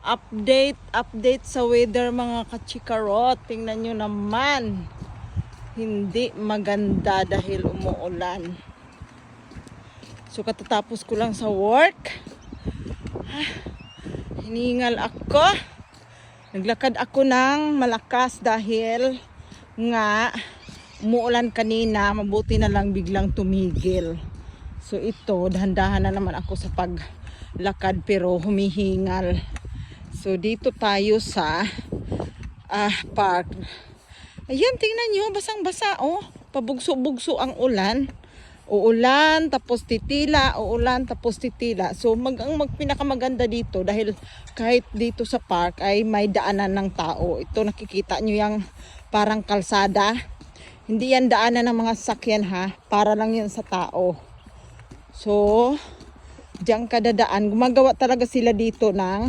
Update sa weather mga kachikarot. Tingnan nyo naman. Hindi maganda dahil umuulan. So katatapos ko lang sa work. Hiningal ako. Naglakad ako ng malakas dahil nga umuulan kanina. Mabuti na lang biglang tumigil. So ito, dahan-dahan na naman ako sa paglakad pero humihingal. So dito tayo sa park. Ayan, tingnan nyo, basang-basa oh. Pabugso-bugso ang ulan. Uulan, tapos titila, uulan, tapos titila. So ang pinakamaganda dito dahil kahit dito sa park ay may daanan ng tao. Ito nakikita nyo yung parang kalsada. Hindi yan daanan ng mga sasakyan ha. Para lang yan sa tao. So, diyan kada daan. Gumagawa talaga sila dito ng